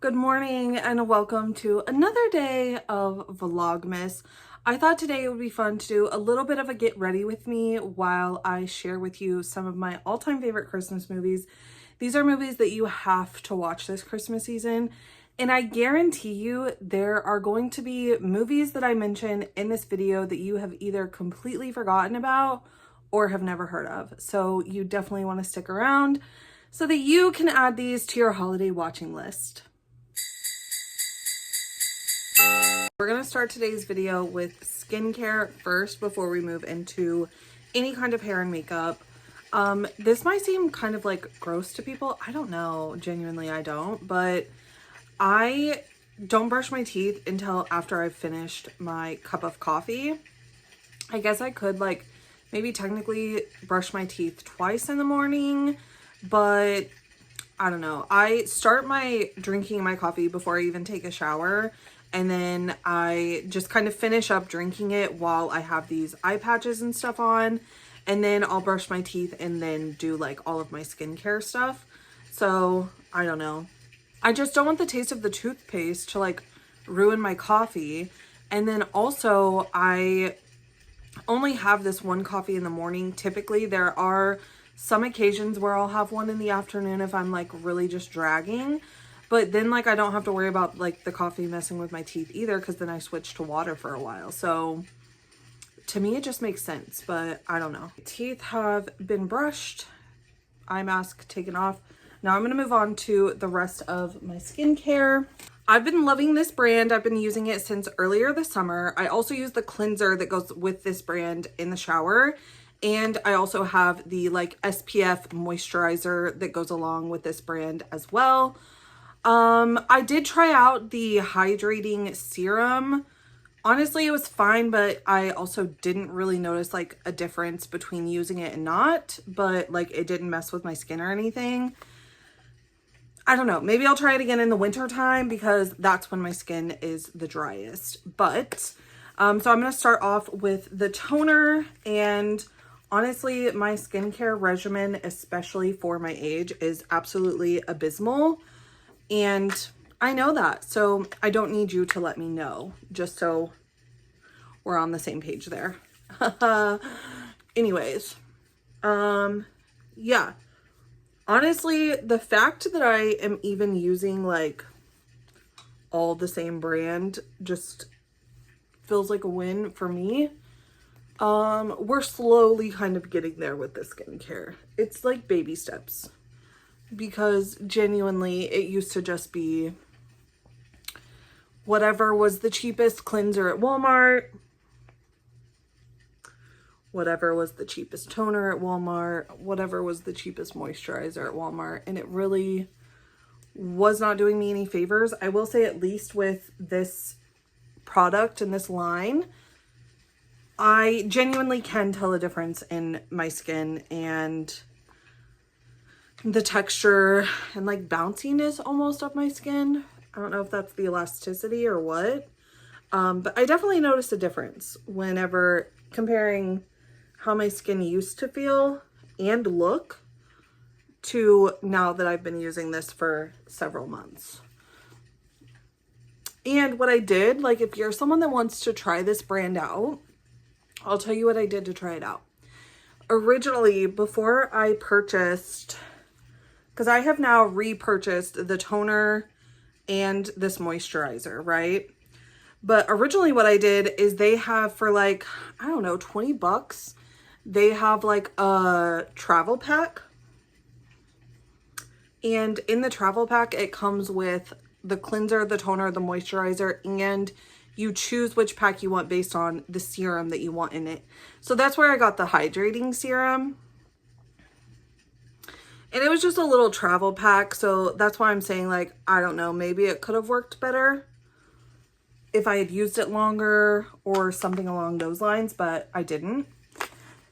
Good morning and welcome to another day of Vlogmas. I thought today it would be fun to do a little bit of a get ready with me while I share with you some of my all-time favorite Christmas movies. These are movies that you have to watch this Christmas season, and I guarantee you there are going to be movies that I mention in this video that you have either completely forgotten about or have never heard of. So you definitely want to stick around so that you can add these to your holiday watching list. We're going to start today's video with skincare first before we move into any kind of hair and makeup. This might seem kind of like gross to people. I don't know. Genuinely, I don't. But I don't brush my teeth until after I've finished my cup of coffee. I guess I could like maybe technically brush my teeth twice in the morning, but I don't know. I start drinking my coffee before I even take a shower. And then I just kind of finish up drinking it while I have these eye patches and stuff on. And then I'll brush my teeth and then do like all of my skincare stuff. So I don't know. I just don't want the taste of the toothpaste to like ruin my coffee. And then also I only have this one coffee in the morning. Typically there are some occasions where I'll have one in the afternoon if I'm like really just dragging. But then like I don't have to worry about like the coffee messing with my teeth either, because then I switch to water for a while. So to me it just makes sense, but I don't know. Teeth have been brushed, eye mask taken off. Now I'm going to move on to the rest of my skincare. I've been loving this brand. I've been using it since earlier this summer. I also use the cleanser that goes with this brand in the shower. And I also have the like SPF moisturizer that goes along with this brand as well. I did try out the hydrating serum. Honestly, it was fine, but I also didn't really notice like a difference between using it and not, but like it didn't mess with my skin or anything. I don't know. Maybe I'll try it again in the winter time because that's when my skin is the driest. But, so I'm going to start off with the toner, and honestly, my skincare regimen, especially for my age, is absolutely abysmal. And I know that, so I don't need you to let me know, just so we're on the same page there. Anyways, yeah. Honestly, the fact that I am even using like all the same brand just feels like a win for me. We're slowly kind of getting there with the skincare. It's like baby steps. Because genuinely it used to just be whatever was the cheapest cleanser at Walmart, whatever was the cheapest toner at Walmart, whatever was the cheapest moisturizer at Walmart, and it really was not doing me any favors. I will say, at least with this product and this line, I genuinely can tell a difference in my skin and the texture and like bounciness almost of my skin. I don't know if that's the elasticity or what, but I definitely noticed a difference whenever comparing how my skin used to feel and look to now that I've been using this for several months. And what I did, like if you're someone that wants to try this brand out, I'll tell you what I did to try it out. Originally, before I purchased, because I have now repurchased the toner and this moisturizer, right? But originally what I did is they have for like, I don't know, 20 bucks, they have like a travel pack. And in the travel pack, it comes with the cleanser, the toner, the moisturizer, and you choose which pack you want based on the serum that you want in it. So that's where I got the hydrating serum. And it was just a little travel pack, so that's why I'm saying, like, I don't know, maybe it could have worked better if I had used it longer or something along those lines, but I didn't.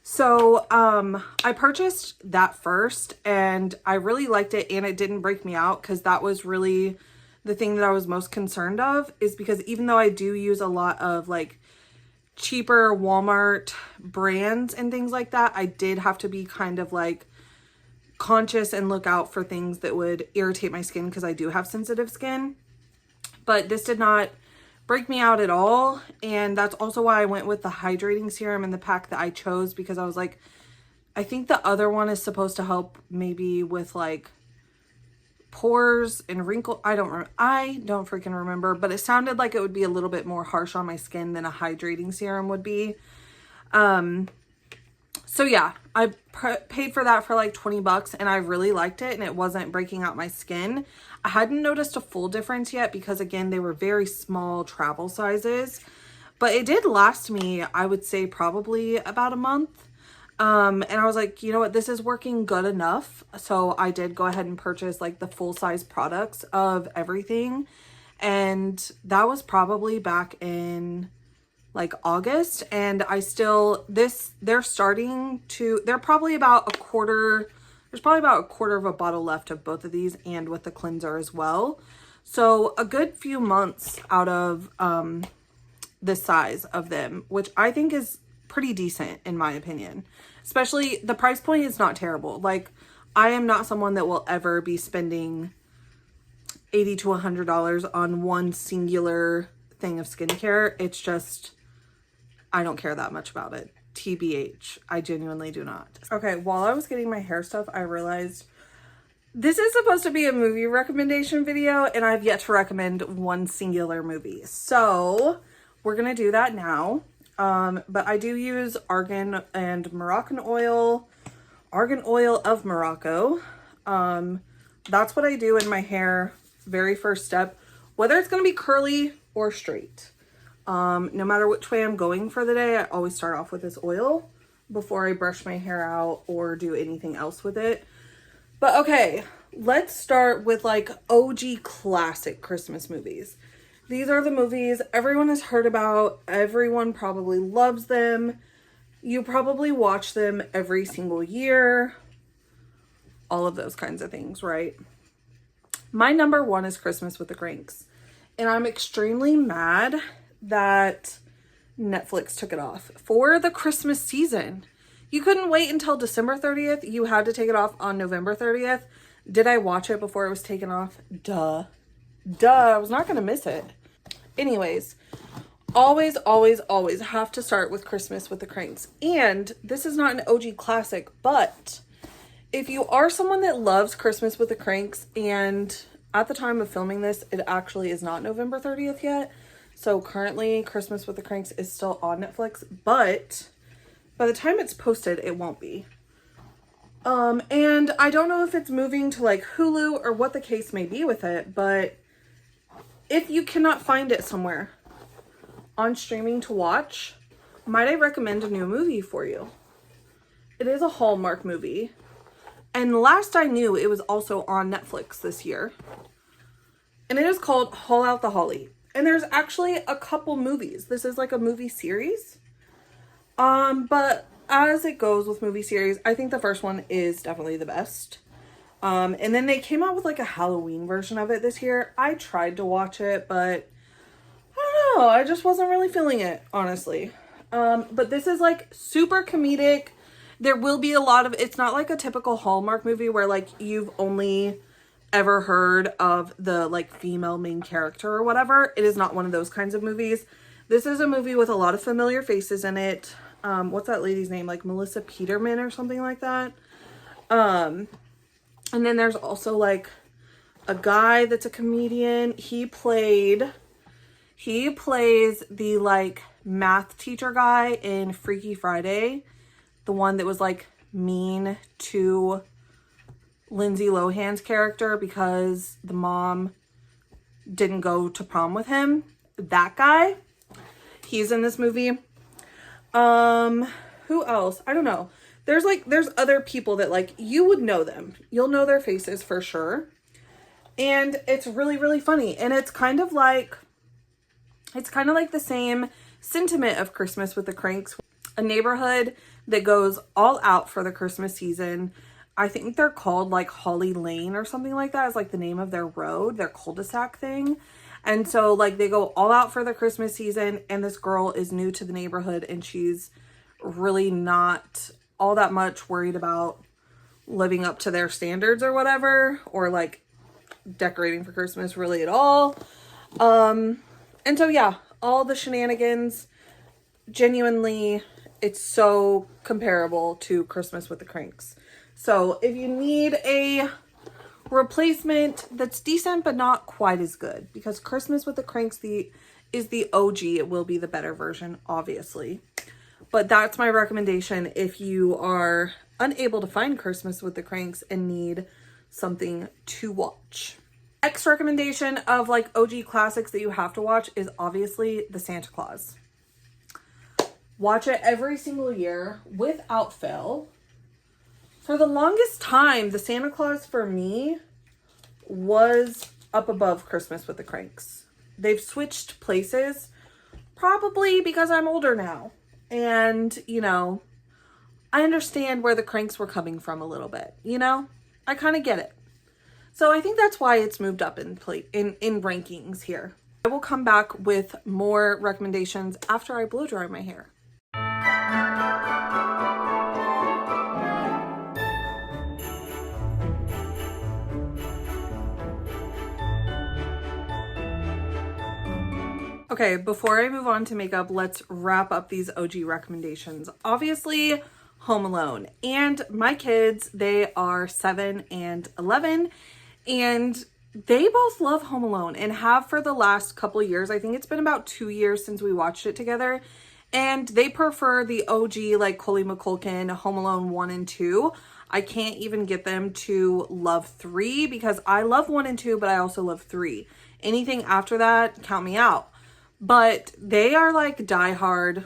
So I purchased that first, and I really liked it, and it didn't break me out, because that was really the thing that I was most concerned of, is because even though I do use a lot of like cheaper Walmart brands and things like that, I did have to be kind of like conscious and look out for things that would irritate my skin because I do have sensitive skin. But this did not break me out at all. And that's also why I went with the hydrating serum in the pack that I chose, because I was like, I think the other one is supposed to help maybe with like pores and wrinkle. I don't freaking remember, but it sounded like it would be a little bit more harsh on my skin than a hydrating serum would be. So yeah, I paid for that for like 20 bucks and I really liked it and it wasn't breaking out my skin. I hadn't noticed a full difference yet because again, they were very small travel sizes, but it did last me, I would say probably about a month. And I was like, you know what, this is working good enough. So I did go ahead and purchase like the full size products of everything. And that was probably back in like August. And I still, they're probably about a quarter, there's probably about a quarter of a bottle left of both of these and with the cleanser as well. So a good few months out of, the size of them, which I think is pretty decent in my opinion. Especially the price point is not terrible. Like I am not someone that will ever be spending $80 to $100 on one singular thing of skincare. It's just, I don't care that much about it. TBH, I genuinely do not. Okay, while I was getting my hair stuff, I realized this is supposed to be a movie recommendation video and I've yet to recommend one singular movie. So we're gonna do that now. But I do use argan and Moroccan oil, argan oil of Morocco. That's what I do in my hair, very first step, whether it's going to be curly or straight. No matter which way I'm going for the day, I always start off with this oil before I brush my hair out or do anything else with it. But okay, let's start with like OG classic Christmas movies. These are the movies everyone has heard about. Everyone probably loves them. You probably watch them every single year. All of those kinds of things, right? My number one is Christmas with the Cranks. And I'm extremely mad that Netflix took it off for the Christmas season. You couldn't wait until December 30th. You had to take it off on November 30th. Did I watch it before it was taken off? Duh. I was not going to miss it. Anyways, always have to start with Christmas with the Cranks. And this is not an OG classic, but if you are someone that loves Christmas with the Cranks, and at the time of filming this, it actually is not November 30th yet. So currently Christmas with the Cranks is still on Netflix, but by the time it's posted, it won't be. And I don't know if it's moving to like Hulu or what the case may be with it, but if you cannot find it somewhere on streaming to watch, might I recommend a new movie for you? It is a Hallmark movie. And last I knew, it was also on Netflix this year. And it is called Haul Out the Holly. And there's actually a couple movies. This is like a movie series. But as it goes with movie series, I think the first one is definitely the best. And then they came out with like a Halloween version of it this year. I tried to watch it, but I don't know. I just wasn't really feeling it, honestly. But this is like super comedic. There will be a lot of, it's not like a typical Hallmark movie where like you've only ever heard of the like female main character or whatever. It is not one of those kinds of movies. This is a movie with a lot of familiar faces in it. What's that lady's name? Like Melissa Peterman or something like that. And then there's also like a guy that's a comedian. He plays the like math teacher guy in Freaky Friday. The one that was like mean to Lindsay Lohan's character because the mom didn't go to prom with him. That guy, he's in this movie. Who else? I don't know. There's other people that like, you would know them. You'll know their faces for sure. And it's really, really funny. And it's kind of like the same sentiment of Christmas with the Cranks. A neighborhood that goes all out for the Christmas season. I think they're called like Holly Lane or something like that is like the name of their road, their cul-de-sac thing. And so like they go all out for the Christmas season and this girl is new to the neighborhood and she's really not all that much worried about living up to their standards or whatever, or like decorating for Christmas really at all. And so yeah, all the shenanigans, genuinely, it's so comparable to Christmas with the Cranks. So if you need a replacement that's decent but not quite as good, because Christmas with the Cranks is the OG, it will be the better version, obviously. But that's my recommendation if you are unable to find Christmas with the Cranks and need something to watch. Next recommendation of like OG classics that you have to watch is obviously The Santa Claus. Watch it every single year without fail. For the longest time, The Santa Claus for me was up above Christmas with the Cranks. They've switched places, probably because I'm older now. And, you know, I understand where the Cranks were coming from a little bit, you know? I kind of get it. So I think that's why it's moved up in rankings here. I will come back with more recommendations after I blow dry my hair. Okay, before I move on to makeup, let's wrap up these OG recommendations. Obviously, Home Alone. And my kids, they are 7 and 11, and they both love Home Alone and have for the last couple of years. I think it's been about 2 years since we watched it together. And they prefer the OG, like Coley McCulkin, Home Alone 1 and 2. I can't even get them to love 3 because I love 1 and 2, but I also love 3. Anything after that, count me out. But they are like diehard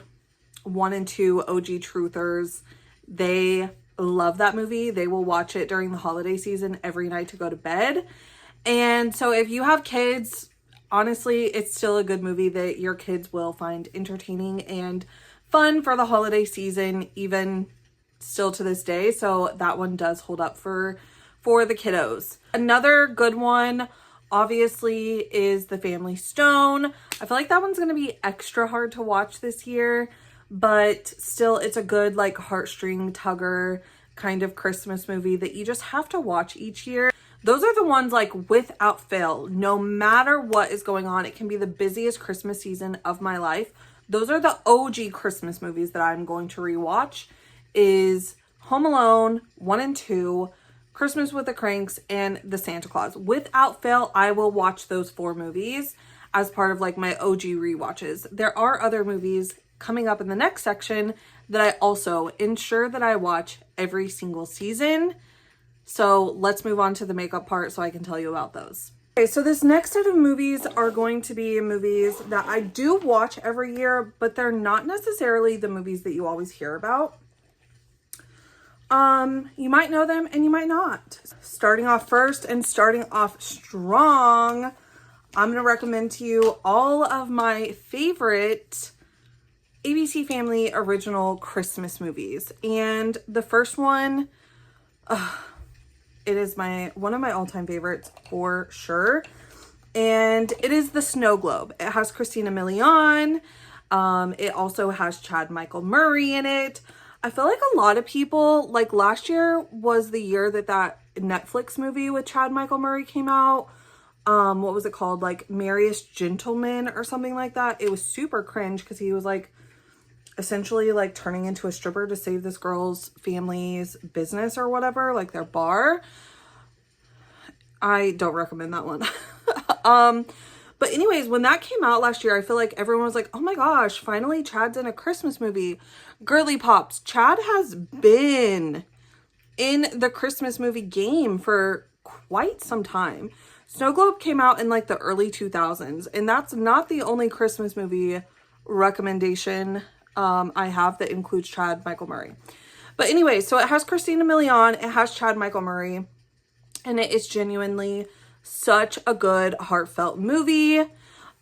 1 and 2 OG truthers. They love that movie. They will watch it during the holiday season every night to go to bed. And so if you have kids, honestly, it's still a good movie that your kids will find entertaining and fun for the holiday season, even still to this day. So that one does hold up for the kiddos. Another good one, obviously, is The Family Stone. I feel like that one's going to be extra hard to watch this year, but still it's a good like heartstring tugger kind of Christmas movie that you just have to watch each year. Those are the ones like without fail, no matter what is going on. It can be the busiest Christmas season of my life. Those are the OG Christmas movies that I'm going to rewatch, is Home Alone 1 and 2, Christmas with the Cranks, and The Santa Claus. Without fail, I will watch those 4 movies as part of like my OG rewatches. There are other movies coming up in the next section that I also ensure that I watch every single season. So let's move on to the makeup part so I can tell you about those. Okay, so this next set of movies are going to be movies that I do watch every year, but they're not necessarily the movies that you always hear about. You might know them and you might not. Starting off first and starting off strong, I'm going to recommend to you all of my favorite ABC Family original Christmas movies. And the first one, it is one of my all-time favorites for sure. And it is The Snow Globe. It has Christina Milian. It also has Chad Michael Murray in it. I feel like a lot of people, like last year was the year that Netflix movie with Chad Michael Murray came out. What was it called? Like Merriest Gentleman or something like that. It was super cringe because he was like essentially like turning into a stripper to save this girl's family's business or whatever, like their bar. I don't recommend that one. But anyways, when that came out last year, I feel like everyone was like, oh my gosh, finally Chad's in a Christmas movie. Girly pops, Chad has been in the Christmas movie game for quite some time. Snow Globe came out in like the early 2000s, and that's not the only Christmas movie recommendation I have that includes Chad Michael Murray. But anyway, so it has Christina Milian, it has Chad Michael Murray, and it is genuinely such a good heartfelt movie.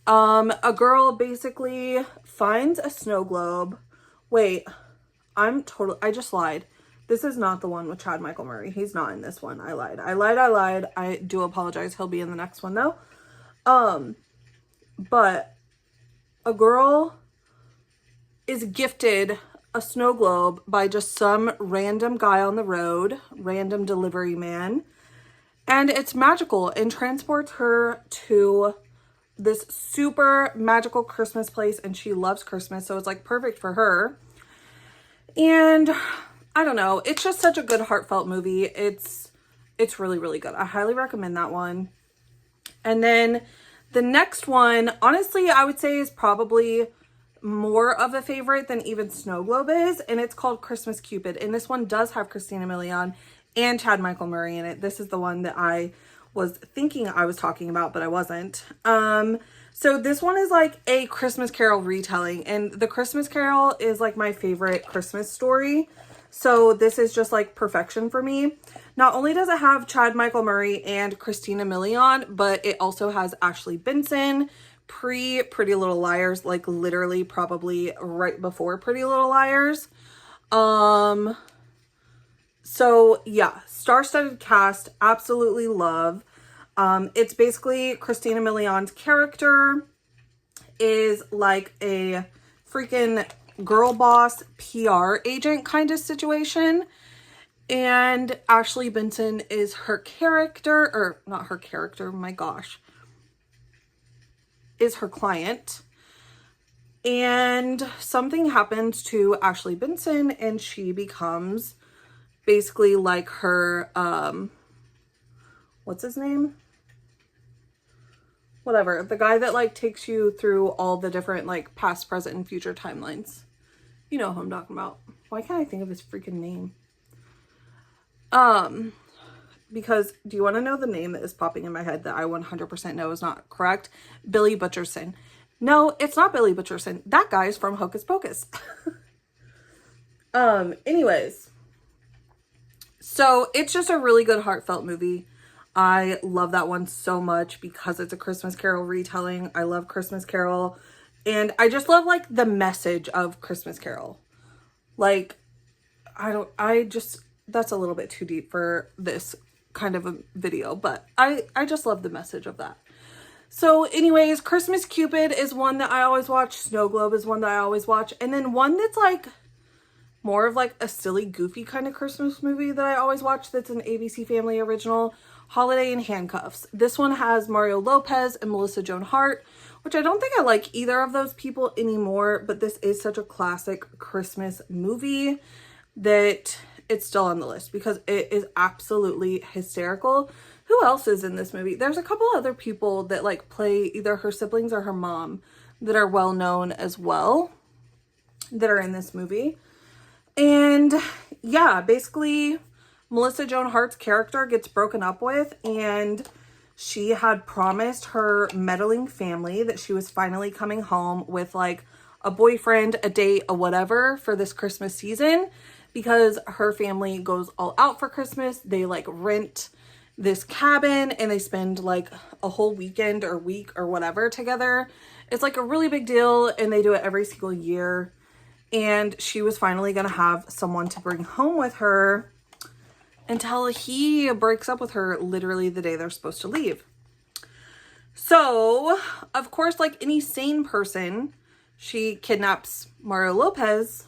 A girl basically finds a snow globe. Wait, I just lied. This is not the one with Chad Michael Murray. He's not in this one. I lied. I do apologize. He'll be in the next one though. But a girl is gifted a snow globe by just some random guy on the road, random delivery man. And it's magical and transports her to this super magical Christmas place, and she loves Christmas, so it's like perfect for her. And I don't know, it's just such a good heartfelt movie. It's really, really good. I highly recommend that one. And then the next one, honestly, I would say is probably more of a favorite than even Snow Globe is, and it's called Christmas Cupid. And this one does have Christina Milian and Chad Michael Murray in it. This is the one that I was thinking I was talking about, but I wasn't. So this one is like a Christmas Carol retelling, and the Christmas Carol is like my favorite Christmas story. So this is just like perfection for me. Not only does it have Chad Michael Murray and Christina Milian, but it also has Ashley Benson, Pretty Little Liars, like literally probably right before Pretty Little Liars. So yeah, star-studded cast, absolutely love. It's basically Christina Milian's character is like a freaking girl boss PR agent kind of situation. And Ashley Benson is her character, or not her character, my gosh, is her client. And something happens to Ashley Benson and she becomes basically like her, what's his name? Whatever. The guy that like takes you through all the different like past, present, and future timelines. You know who I'm talking about. Why can't I think of his freaking name? Because do you want to know the name that is popping in my head that I 100% know is not correct? Billy Butcherson. No, it's not Billy Butcherson. That guy is from Hocus Pocus. Anyways. So it's just a really good heartfelt movie. I love that one so much because it's a Christmas Carol retelling. I love Christmas Carol. And I just love like the message of Christmas Carol. Like, that's a little bit too deep for this kind of a video, but I just love the message of that. So anyways, Christmas Cupid is one that I always watch. Snow Globe is one that I always watch. And then one that's like more of like a silly, goofy kind of Christmas movie that I always watch that's an ABC Family original, Holiday in Handcuffs. This one has Mario Lopez and Melissa Joan Hart, which I don't think I like either of those people anymore, but this is such a classic Christmas movie that it's still on the list because it is absolutely hysterical. Who else is in this movie? There's a couple other people that like play either her siblings or her mom that are well known as well that are in this movie. And yeah, basically Melissa Joan Hart's character gets broken up with, and she had promised her meddling family that she was finally coming home with like a boyfriend, a date, a whatever for this Christmas season, because her family goes all out for Christmas. They like rent this cabin and they spend like a whole weekend or week or whatever together. It's like a really big deal, and they do it every single year. And she was finally going to have someone to bring home with her until he breaks up with her literally the day they're supposed to leave. So, of course, like any sane person, she kidnaps Mario Lopez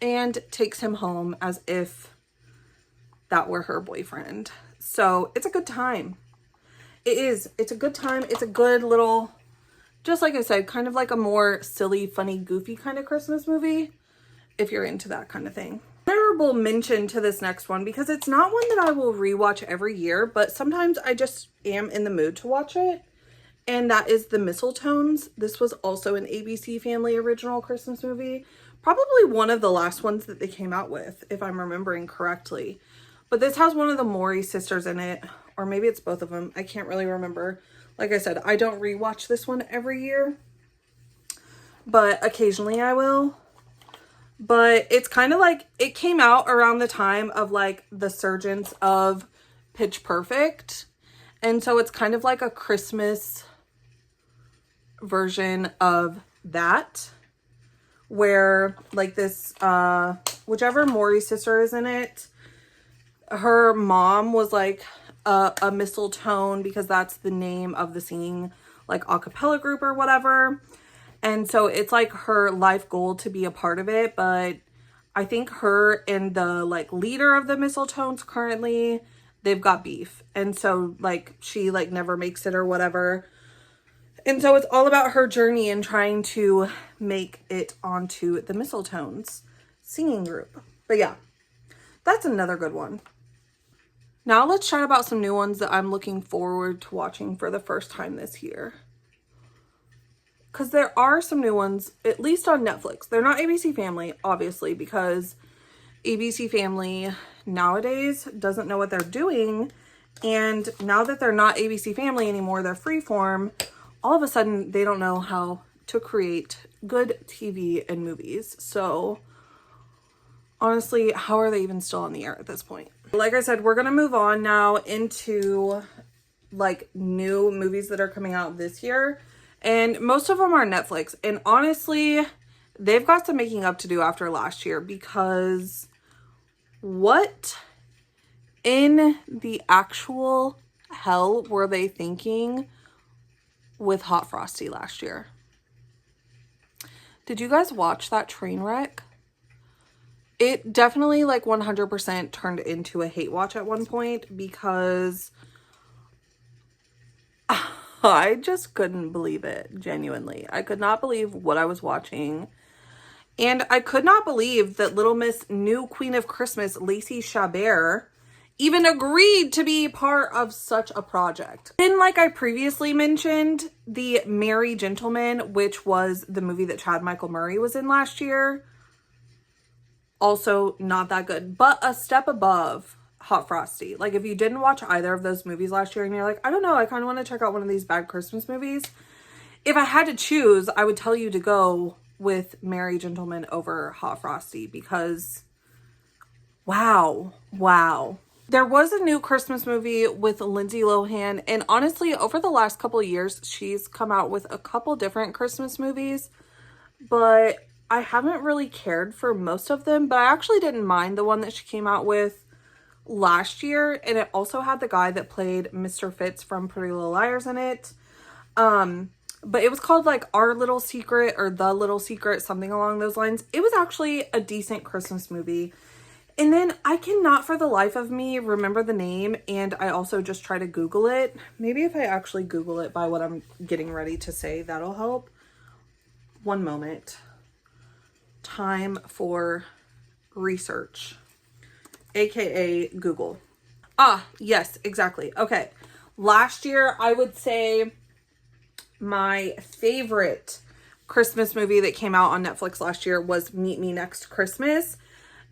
and takes him home as if that were her boyfriend. So, it's a good time. It is. It's a good time. It's a good little, just like I said, kind of like a more silly, funny, goofy kind of Christmas movie, if you're into that kind of thing. Honorable mention to this next one, because it's not one that I will rewatch every year, but sometimes I just am in the mood to watch it, and that is The Mistletones. This was also an ABC Family original Christmas movie. Probably one of the last ones that they came out with, if I'm remembering correctly. But this has one of the Maury sisters in it, or maybe it's both of them. I can't really remember. Like I said, I don't rewatch this one every year, but occasionally I will. But it's kind of like, it came out around the time of like the surgence of Pitch Perfect. And so it's kind of like a Christmas version of that, where like this, whichever Maury sister is in it, her mom was like a Mistletoe, because that's the name of the singing like a cappella group or whatever. And so it's like her life goal to be a part of it. But I think her and the like leader of the Mistletones currently, they've got beef. And so like she like never makes it or whatever. And so it's all about her journey and trying to make it onto the Mistletones singing group. But yeah, that's another good one. Now let's chat about some new ones that I'm looking forward to watching for the first time this year. Because there are some new ones, at least on Netflix. They're not ABC Family, obviously, because ABC Family nowadays doesn't know what they're doing. And now that they're not ABC Family anymore, they're Freeform, all of a sudden they don't know how to create good TV and movies. So honestly, how are they even still on the air at this point? Like I said, we're going to move on now into like new movies that are coming out this year. And most of them are Netflix. And honestly, they've got some making up to do after last year, because what in the actual hell were they thinking with Hot Frosty last year? Did you guys watch that train wreck? It definitely like 100% turned into a hate watch at one point, because I just couldn't believe it, genuinely. I could not believe what I was watching. And I could not believe that Little Miss new Queen of Christmas, Lacey Chabert, even agreed to be part of such a project. And like I previously mentioned, The Merry Gentleman, which was the movie that Chad Michael Murray was in last year, also not that good, but a step above Hot Frosty. Like if you didn't watch either of those movies last year and you're like, I don't know, I kind of want to check out one of these bad Christmas movies, if I had to choose, I would tell you to go with Merry Gentleman over Hot Frosty, because wow. There was a new Christmas movie with Lindsay Lohan, and honestly, over the last couple of years, she's come out with a couple different Christmas movies, but I haven't really cared for most of them. But I actually didn't mind the one that she came out with last year, and it also had the guy that played Mr. Fitz from Pretty Little Liars in it. But it was called like Our Little Secret or The Little Secret, something along those lines. It was actually a decent Christmas movie. And then I cannot for the life of me remember the name, and I also just try to Google it. Maybe if I actually Google it by what I'm getting ready to say, that'll help. One moment. Time for research, aka Google. Ah, yes, exactly. Okay. Last year, I would say my favorite Christmas movie that came out on Netflix last year was Meet Me Next Christmas.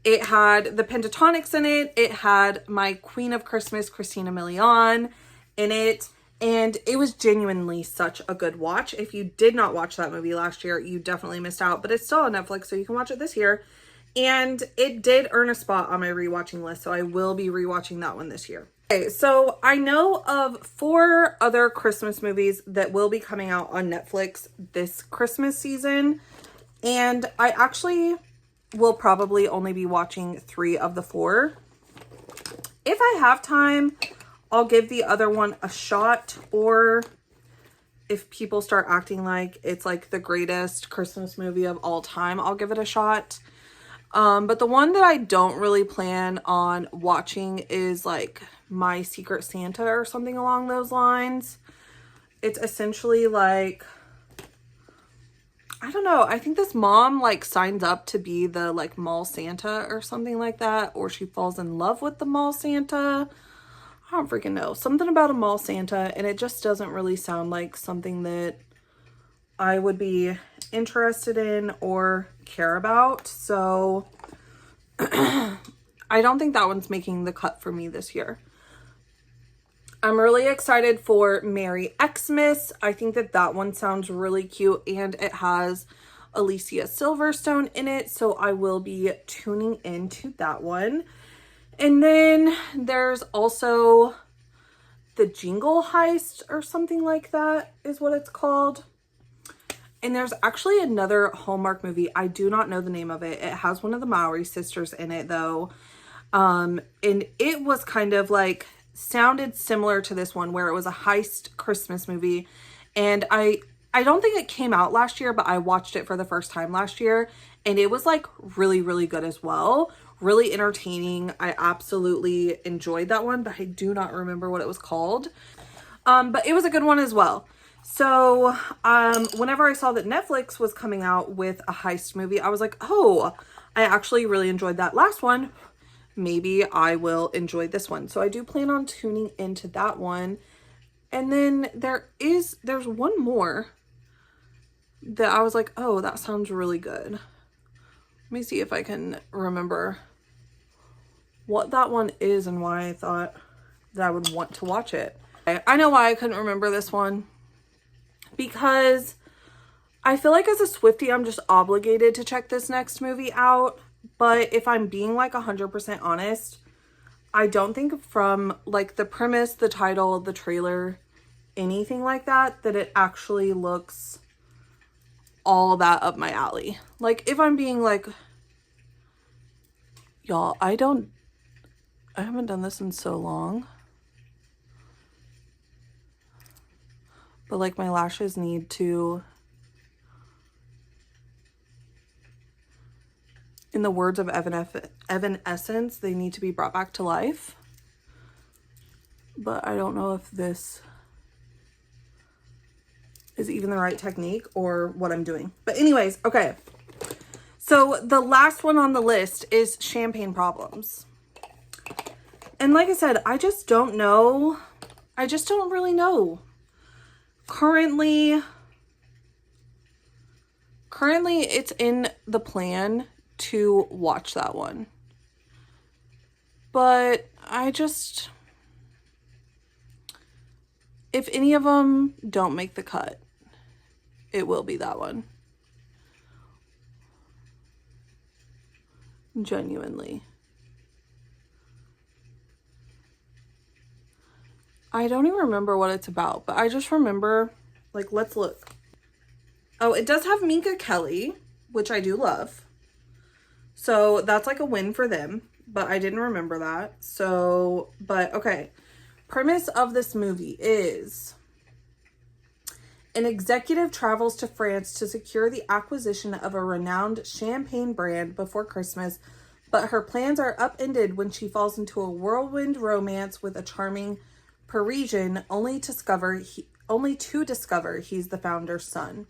It had the Pentatonics in it. It had my Queen of Christmas, Christina Milian, in it. And it was genuinely such a good watch. If you did not watch that movie last year, you definitely missed out. But it's still on Netflix, so you can watch it this year. And it did earn a spot on my rewatching list, so I will be rewatching that one this year. Okay, so I know of 4 other Christmas movies that will be coming out on Netflix this Christmas season. And I actually will probably only be watching 3 of the 4. If I have time, I'll give the other one a shot, or if people start acting like it's like the greatest Christmas movie of all time, I'll give it a shot. But the one that I don't really plan on watching is like My Secret Santa or something along those lines. It's essentially like, I don't know, I think this mom like signs up to be the like mall Santa or something like that, or she falls in love with the mall Santa. I don't freaking know. Something about a mall Santa, and it just doesn't really sound like something that I would be interested in or care about. So I don't think that one's making the cut for me this year. I'm really excited for Merry Xmas. I think that that one sounds really cute, and it has Alicia Silverstone in it, so I will be tuning into that one. And then there's also the Jingle Heist or something like that is what it's called. And there's actually another Hallmark movie. I do not know the name of it. It has one of the Mowry sisters in it though. And it was kind of like, sounded similar to this one, where it was a heist Christmas movie. And I I don't think it came out last year, but I watched it for the first time last year, and it was like really, really good as well. Really entertaining. I absolutely enjoyed that one, but I do not remember what it was called. But it was a good one as well. So, whenever I saw that Netflix was coming out with a heist movie, I was like, oh, I actually really enjoyed that last one. Maybe I will enjoy this one. So I do plan on tuning into that one. And then there's one more that I was like, oh, that sounds really good. Let me see if I can remember what that one is and why I thought that I would want to watch it. I know why I couldn't remember this one. Because I feel like as a Swiftie, I'm just obligated to check this next movie out. But if I'm being like 100% honest, I don't think from like the premise, the title, the trailer, anything like that, that it actually looks all that up my alley. Like if I'm being like, y'all, I haven't done this in so long. But like my lashes need to, in the words of Evanescence, they need to be brought back to life. But I don't know if this is even the right technique or what I'm doing. But anyways, okay. So the last one on the list is Champagne Problems. And like I said, I just don't know. I just don't really know. Currently it's in the plan to watch that one. But if any of them don't make the cut, it will be that one. Genuinely. I don't even remember what it's about, but I just remember, like, let's look. Oh, it does have Minka Kelly, which I do love. So that's like a win for them, but I didn't remember that. So, but okay. Premise of this movie is an executive travels to France to secure the acquisition of a renowned champagne brand before Christmas, but her plans are upended when she falls into a whirlwind romance with a charming Parisian, only to discover he's the founder's son.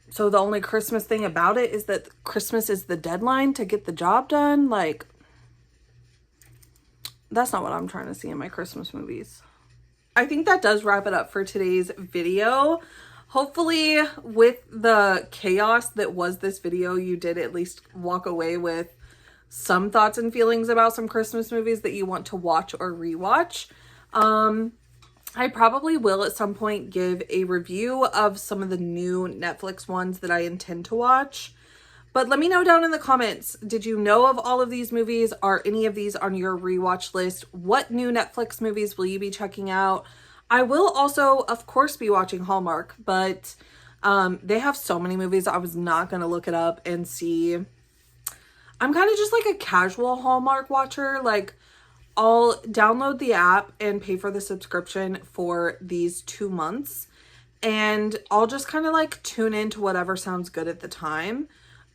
So the only Christmas thing about it is that Christmas is the deadline to get the job done. Like, that's not what I'm trying to see in my Christmas movies. I think that does wrap it up for today's video. Hopefully with the chaos that was this video, you did at least walk away with some thoughts and feelings about some Christmas movies that you want to watch or rewatch. I probably will at some point give a review of some of the new Netflix ones that I intend to watch. But let me know down in the comments, did you know of all of these movies? Are any of these on your rewatch list? What new Netflix movies will you be checking out? I will also, of course, be watching Hallmark, but they have so many movies. I was not going to look it up and see. I'm kind of just like a casual Hallmark watcher. Like, I'll download the app and pay for the subscription for these 2 months. And I'll just kind of like tune into whatever sounds good at the time.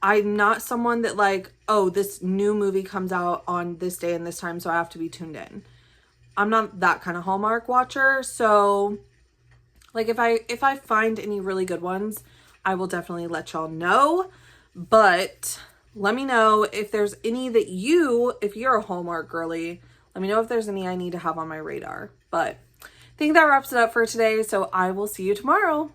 I'm not someone that like, oh, this new movie comes out on this day and this time, so I have to be tuned in. I'm not that kind of Hallmark watcher. So like if I find any really good ones, I will definitely let y'all know. But let me know if there's any that if you're a Hallmark girly, let me know if there's any I need to have on my radar. But I think that wraps it up for today. So I will see you tomorrow.